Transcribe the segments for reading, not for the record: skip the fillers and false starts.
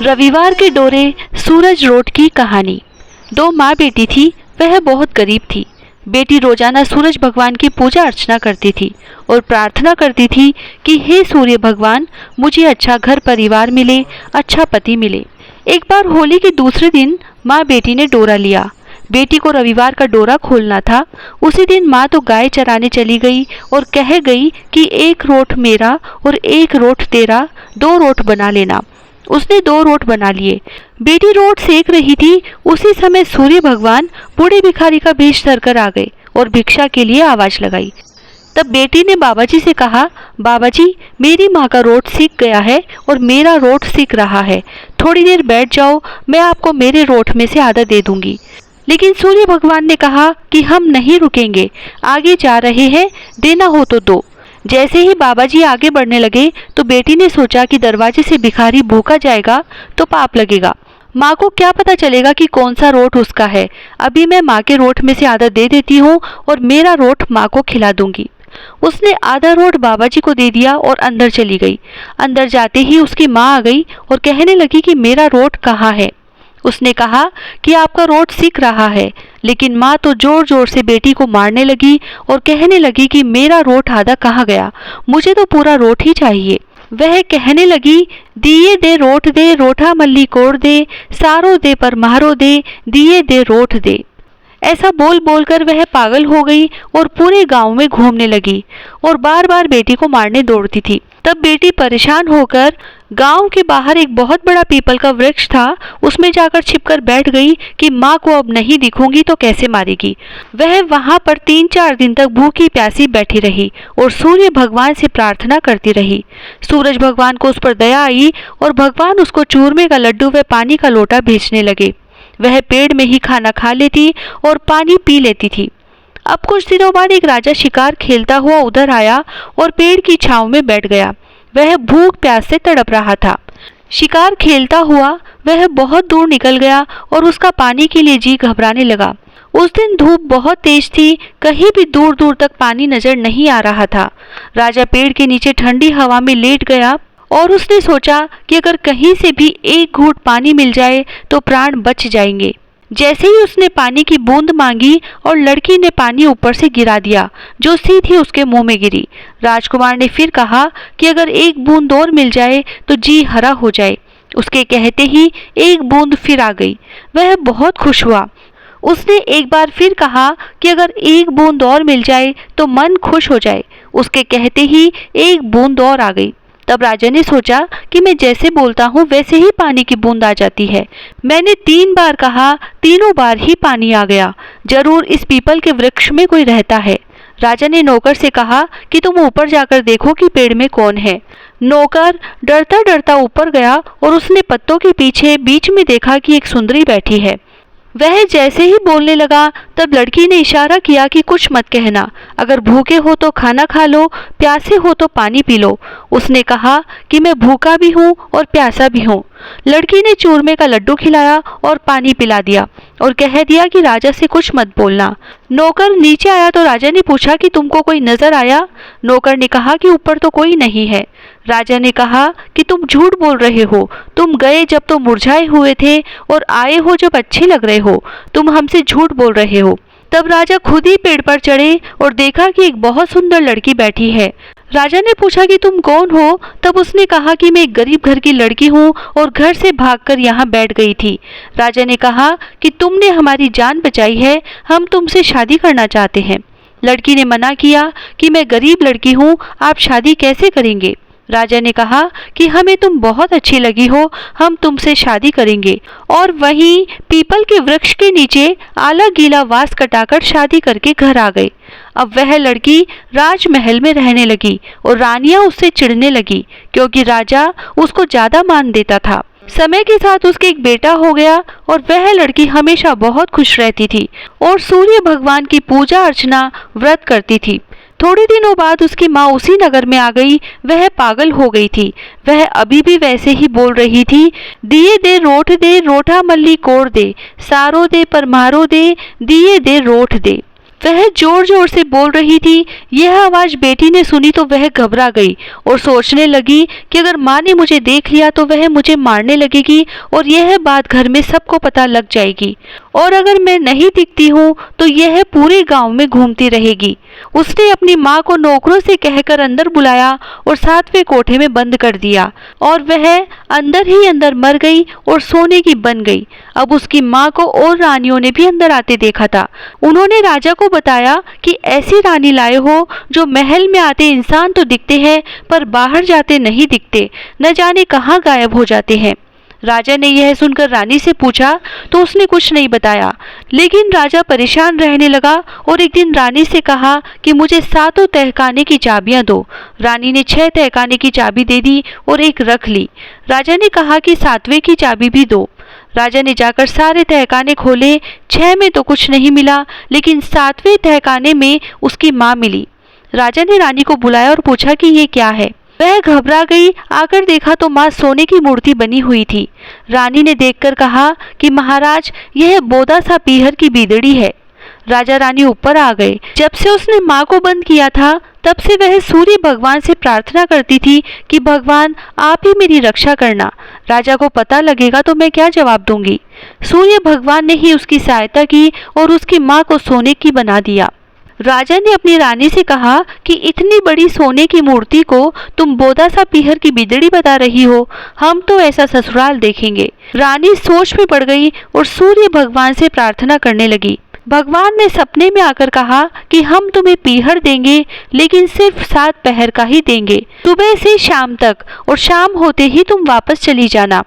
रविवार के डोरे सूरज रोड की कहानी। दो माँ बेटी थी। वह बहुत गरीब थी। बेटी रोजाना सूरज भगवान की पूजा अर्चना करती थी और प्रार्थना करती थी कि हे सूर्य भगवान, मुझे अच्छा घर परिवार मिले, अच्छा पति मिले। एक बार होली के दूसरे दिन माँ बेटी ने डोरा लिया। बेटी को रविवार का डोरा खोलना था। उसी दिन माँ तो गाय चराने चली गई और कह गई कि एक रोट मेरा और एक रोट तेरा, दो रोट बना लेना। उसने दो रोट बना लिए। बेटी रोट सेक रही थी। उसी समय सूर्य भगवान बूढ़े भिखारी का भेष धरकर आ गए और भिक्षा के लिए आवाज लगाई। तब बेटी ने बाबाजी से कहा, बाबाजी, मेरी माँ का रोट सीख गया है और मेरा रोट सीख रहा है। थोड़ी देर बैठ जाओ, मैं आपको मेरे रोट में से आधा दे दूंगी। लेकिन सूर्य भगवान ने कहा कि हम नहीं रुकेंगे, आगे जा रहे हैं, देना हो तो दो। जैसे ही बाबाजी आगे बढ़ने लगे तो बेटी ने सोचा कि दरवाजे से भिखारी भूखा जाएगा तो पाप लगेगा। माँ को क्या पता चलेगा कि कौन सा रोट उसका है। अभी मैं माँ के रोट में से आधा दे देती हूँ और मेरा रोट माँ को खिला दूंगी। उसने आधा रोट बाबाजी को दे दिया और अंदर चली गई। अंदर जाते ही उसकी माँ आ गई और कहने लगी कि मेरा रोट कहाँ है। उसने कहा कि आपका रोट सीख रहा है। लेकिन माँ तो जोर जोर से बेटी को मारने लगी और कहने लगी कि मेरा रोट आधा कहाँ गया, मुझे तो पूरा रोट ही चाहिए। वह कहने लगी, दिए दे रोट दे, रोठा मल्ली कोड़ दे, सारो दे पर मारो दे, दिए दे रोट दे। ऐसा बोल बोलकर वह पागल हो गई और पूरे गांव में घूमने लगी और बार बार बेटी को मारने दौड़ती थी। तब बेटी परेशान होकर गांव के बाहर एक बहुत बड़ा पीपल का वृक्ष था, उसमें जाकर छिपकर बैठ गई कि माँ को अब नहीं दिखूंगी तो कैसे मारेगी। वह वहां पर 3-4 दिन तक भूखी प्यासी बैठी रही और सूर्य भगवान से प्रार्थना करती रही। सूरज भगवान को उस पर दया आई और भगवान उसको चूरमे का लड्डू व पानी का लोटा भेजने लगे। वह पेड़ में ही खाना खा लेती और पानी पी लेती थी। अब कुछ दिनों बाद एक राजा शिकार खेलता हुआ उधर आया और पेड़ की छांव में बैठ गया। वह भूख प्यास से तड़प रहा था। शिकार खेलता हुआ वह बहुत दूर निकल गया और उसका पानी के लिए जी घबराने लगा। उस दिन धूप बहुत तेज थी, कहीं भी दूर दूर तक पानी नजर नहीं आ रहा था। राजा पेड़ के नीचे ठंडी हवा में लेट गया और उसने सोचा कि अगर कहीं से भी एक घूंट पानी मिल जाए तो प्राण बच जाएंगे। जैसे ही उसने पानी की बूंद मांगी और लड़की ने पानी ऊपर से गिरा दिया, जो सीधी उसके मुंह में गिरी। राजकुमार ने फिर कहा कि अगर एक बूंद और मिल जाए तो जी हरा हो जाए। उसके कहते ही एक बूंद फिर आ गई। वह बहुत खुश हुआ। उसने एक बार फिर कहा कि अगर एक बूंद और मिल जाए तो मन खुश हो जाए। उसके कहते ही एक बूंद और आ गई। तब राजा ने सोचा कि मैं जैसे बोलता हूँ वैसे ही पानी की बूंद आ जाती है। मैंने 3 बार कहा, तीनों बार ही पानी आ गया। जरूर इस पीपल के वृक्ष में कोई रहता है। राजा ने नौकर से कहा कि तुम ऊपर जाकर देखो कि पेड़ में कौन है। नौकर डरता डरता ऊपर गया और उसने पत्तों के पीछे बीच में देखा कि एक सुंदरी बैठी है। वह जैसे ही बोलने लगा तब लड़की ने इशारा किया कि कुछ मत कहना, अगर भूखे हो तो खाना खा लो, प्यासे हो तो पानी पी लो। उसने कहा कि मैं भूखा भी हूँ और प्यासा भी हूँ। लड़की ने चूरमे का लड्डू खिलाया और पानी पिला दिया और कह दिया कि राजा से कुछ मत बोलना। नौकर नीचे आया तो राजा ने पूछा कि तुमको कोई नजर आया? नौकर ने कहा कि ऊपर तो कोई नहीं है। राजा ने कहा कि तुम झूठ बोल रहे हो। तुम गए जब तो मुरझाए हुए थे और आए हो जब अच्छे लग रहे हो। तुम हमसे झूठ बोल रहे हो। तब राजा खुद ही पेड़ पर चढ़े और देखा कि एक बहुत सुंदर लड़की बैठी है। राजा ने पूछा कि तुम कौन हो? तब उसने कहा कि मैं एक गरीब घर की लड़की हूँ और घर से भागकर यहाँ बैठ गई थी। राजा ने कहा कि तुमने हमारी जान बचाई है, हम तुमसे शादी करना चाहते हैं। लड़की ने मना किया कि मैं गरीब लड़की हूँ, आप शादी कैसे करेंगे? राजा ने कहा कि हमें तुम बहुत अच्छी लगी हो, हम तुमसे शादी करेंगे। और वहीं पीपल के वृक्ष के नीचे आला गीला वास कटाकर शादी करके घर आ गए। अब वह लड़की राजमहल में रहने लगी और रानियां उससे चिढ़ने लगी क्योंकि राजा उसको ज्यादा मान देता था। समय के साथ उसके एक बेटा हो गया और वह लड़की हमेशा बहुत खुश रहती थी और सूर्य भगवान की पूजा अर्चना व्रत करती थी। थोड़े दिनों बाद उसकी माँ उसी नगर में आ गई। वह पागल हो गई थी। वह अभी भी वैसे ही बोल रही थी, दिए दे रोट दे, रोठा मल्ली कोड़ दे, सारो दे पर मारो दे, दिए दे रोट दे। वह जोर जोर से बोल रही थी। यह आवाज बेटी ने सुनी तो वह घबरा गई और सोचने लगी कि अगर माँ ने मुझे देख लिया तो वह मुझे मारने लगेगी और यह बात घर में सबको पता लग जाएगी, और अगर मैं नहीं दिखती हूँ तो यह पूरे गांव में घूमती रहेगी। उसने अपनी माँ को नौकरों से कहकर अंदर बुलाया और 7वें कोठे में बंद कर दिया, और वह अंदर ही अंदर मर गई और सोने की बन गई। अब उसकी माँ को और रानियों ने भी अंदर आते देखा था। उन्होंने राजा को बताया कि ऐसी रानी लाए हो जो महल में आते इंसान तो दिखते हैं पर बाहर जाते नहीं दिखते, न जाने कहाँ गायब हो जाते हैं। राजा ने यह सुनकर रानी से पूछा तो उसने कुछ नहीं बताया, लेकिन राजा परेशान रहने लगा और एक दिन रानी से कहा कि मुझे 7 तहखाने की चाबियां दो। रानी ने 6 तहखाने की चाबी दे दी और एक रख ली। राजा ने कहा कि 7वें की चाबी भी दो। राजा ने जाकर सारे तहखाने खोले। 6 में तो कुछ नहीं मिला, लेकिन 7वें तहखाने में उसकी माँ मिली। राजा ने रानी को बुलाया और पूछा कि ये क्या है। वह घबरा गई। आकर देखा तो माँ सोने की मूर्ति बनी हुई थी। रानी ने देखकर कहा कि महाराज, यह बोदा सा पीहर की बीदड़ी है। राजा रानी ऊपर आ गए। जब से उसने माँ को बंद किया था तब से वह सूर्य भगवान से प्रार्थना करती थी कि भगवान आप ही मेरी रक्षा करना। राजा को पता लगेगा तो मैं क्या जवाब दूंगी। सूर्य भगवान ने ही उसकी सहायता की और उसकी माँ को सोने की बना दिया। राजा ने अपनी रानी से कहा कि इतनी बड़ी सोने की मूर्ति को तुम बोदा सा पीहर की बिदड़ी बता रही हो, हम तो ऐसा ससुराल देखेंगे। रानी सोच में पड़ गई और सूर्य भगवान से प्रार्थना करने लगी। भगवान ने सपने में आकर कहा कि हम तुम्हें पीहर देंगे, लेकिन सिर्फ 7 पहर का ही देंगे, सुबह से शाम तक, और शाम होते ही तुम वापस चली जाना।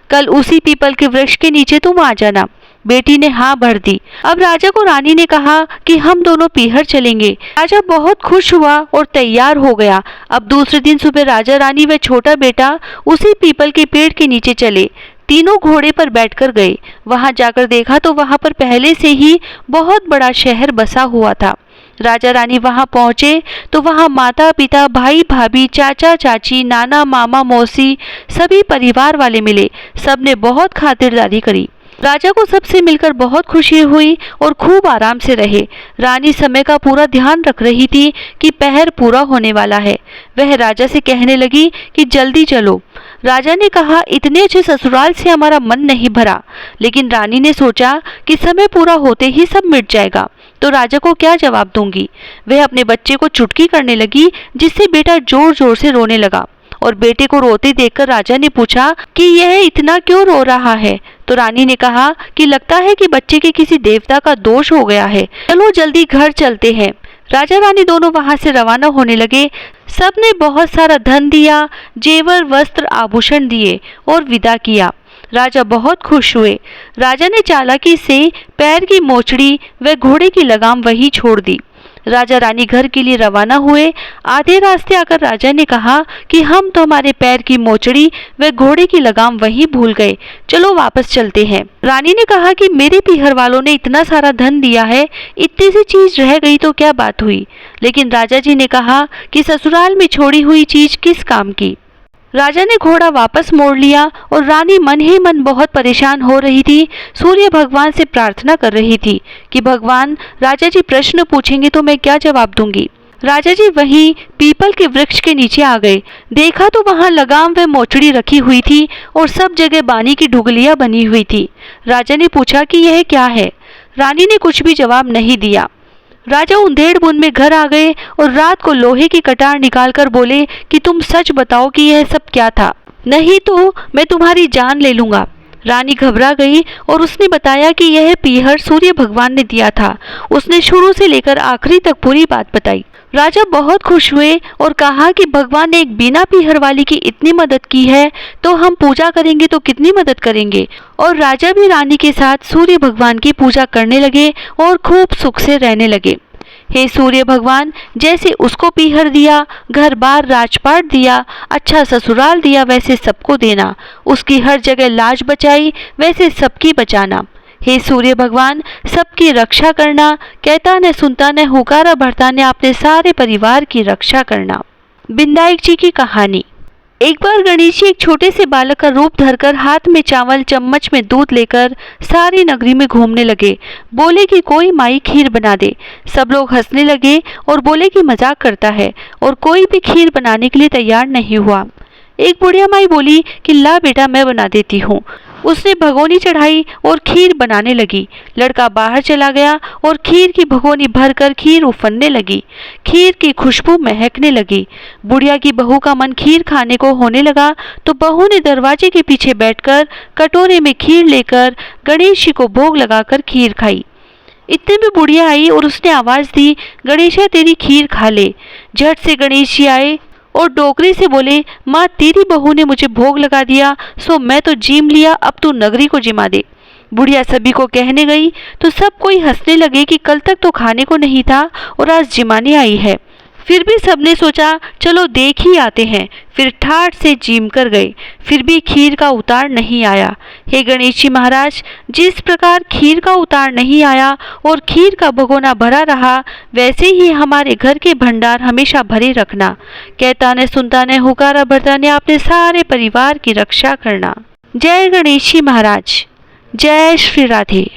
कल उसी पीपल के वृक्ष के नीचे तुम आ जाना। बेटी ने हाँ भर दी। अब राजा को रानी ने कहा कि हम दोनों पीहर चलेंगे। राजा बहुत खुश हुआ और तैयार हो गया। अब दूसरे दिन सुबह राजा रानी व छोटा बेटा उसी पीपल के पेड़ के नीचे चले। तीनों घोड़े पर बैठकर गए। वहां जाकर देखा तो वहां पर पहले से ही बहुत बड़ा शहर बसा हुआ था। राजा रानी वहां पहुंचे तो वहां माता पिता, भाई भाभी, चाचा चाची, नाना मामा मौसी, सभी परिवार वाले मिले। सबने बहुत खातिरदारी करी। राजा को सबसे मिलकर बहुत खुशी हुई और खूब आराम से रहे। रानी समय का पूरा ध्यान रख रही थी कि पहर पूरा होने वाला है। वह राजा से कहने लगी कि जल्दी चलो। राजा ने कहा इतने अच्छे ससुराल से हमारा मन नहीं भरा, लेकिन रानी ने सोचा कि समय पूरा होते ही सब मिट जाएगा, तो राजा को क्या जवाब दूंगी। वह अपने बच्चे को चुटकी करने लगी, जिससे बेटा जोर जोर से रोने लगा। और बेटे को रोते देखकर राजा ने पूछा कि यह इतना क्यों रो रहा है। तो रानी ने कहा कि लगता है कि बच्चे के किसी देवता का दोष हो गया है, चलो जल्दी घर चलते हैं। राजा रानी दोनों वहां से रवाना होने लगे। सबने बहुत सारा धन दिया, जेवर वस्त्र आभूषण दिए और विदा किया। राजा बहुत खुश हुए। राजा ने चालाकी से पैर की मोचड़ी व घोड़े की लगाम वहीं छोड़ दी। राजा रानी घर के लिए रवाना हुए। आधे रास्ते आकर राजा ने कहा कि हम तो हमारे पैर की मोचड़ी व घोड़े की लगाम वहीं भूल गए, चलो वापस चलते हैं। रानी ने कहा कि मेरे पीहर वालों ने इतना सारा धन दिया है, इतनी सी चीज रह गई तो क्या बात हुई। लेकिन राजा जी ने कहा कि ससुराल में छोड़ी हुई चीज किस काम की। राजा ने घोड़ा वापस मोड़ लिया और रानी मन ही मन बहुत परेशान हो रही थी। सूर्य भगवान से प्रार्थना कर रही थी कि भगवान, राजा जी प्रश्न पूछेंगे तो मैं क्या जवाब दूंगी। राजा जी वहीं पीपल के वृक्ष के नीचे आ गए। देखा तो वहां लगाम व मोचड़ी रखी हुई थी और सब जगह बानी की ढुगलियां बनी हुई थी। राजा ने पूछा कि यह क्या है। रानी ने कुछ भी जवाब नहीं दिया। राजा उंधेड़-बुन में घर आ गए और रात को लोहे की कटार निकालकर बोले कि तुम सच बताओ कि यह सब क्या था, नहीं तो मैं तुम्हारी जान ले लूंगा। रानी घबरा गई और उसने बताया कि यह पीहर सूर्य भगवान ने दिया था। उसने शुरू से लेकर आखिरी तक पूरी बात बताई। राजा बहुत खुश हुए और कहा कि भगवान ने एक बिना पीहर वाली की इतनी मदद की है तो हम पूजा करेंगे तो कितनी मदद करेंगे। और राजा भी रानी के साथ सूर्य भगवान की पूजा करने लगे और खूब सुख से रहने लगे। हे सूर्य भगवान, जैसे उसको पीहर दिया, घर बार राजपाट दिया, अच्छा ससुराल दिया, वैसे सबको देना। उसकी हर जगह लाज बचाई, वैसे सबकी बचाना। हे सूर्य भगवान, सबकी रक्षा करना, कहता न सुनता न हुकारा भरता न अपने सारे परिवार की रक्षा करना। बिंदाई जी की कहानी। एक बार गणेश जी एक छोटे से बालक का रूप धरकर हाथ में चावल चम्मच में दूध लेकर सारी नगरी में घूमने लगे। बोले कि कोई माई खीर बना दे। सब लोग हंसने लगे और बोले कि मजाक करता है, और कोई भी खीर बनाने के लिए तैयार नहीं हुआ। एक बुढ़िया माई बोली कि ला बेटा, मैं बना देती हूँ। उसने भगोनी चढ़ाई और खीर बनाने लगी। लड़का बाहर चला गया और खीर की भगोनी भरकर खीर उफनने लगी। खीर की खुशबू महकने लगी। बुढ़िया की बहू का मन खीर खाने को होने लगा, तो बहू ने दरवाजे के पीछे बैठकर कटोरे में खीर लेकर गणेश जी को भोग लगाकर खीर खाई। इतने में बुढ़िया आई और उसने आवाज दी, गणेशा तेरी खीर खा ले। झट से गणेश जी आए और डोकरी से बोले, माँ तेरी बहू ने मुझे भोग लगा दिया, सो मैं तो जीम लिया, अब तू नगरी को जिमा दे। बुढ़िया सभी को कहने गई तो सब कोई हंसने लगे कि कल तक तो खाने को नहीं था और आज जिमाने आई है। फिर भी सबने सोचा चलो देख ही आते हैं। फिर ठाठ से जीम कर गए, फिर भी खीर का उतार नहीं आया। हे गणेश जी महाराज, जिस प्रकार खीर का उतार नहीं आया और खीर का भगोना भरा रहा, वैसे ही हमारे घर के भंडार हमेशा भरे रखना। कहता ने सुनता ने हुकारा भरता ने अपने सारे परिवार की रक्षा करना। जय गणेश जी महाराज। जय श्री राधे।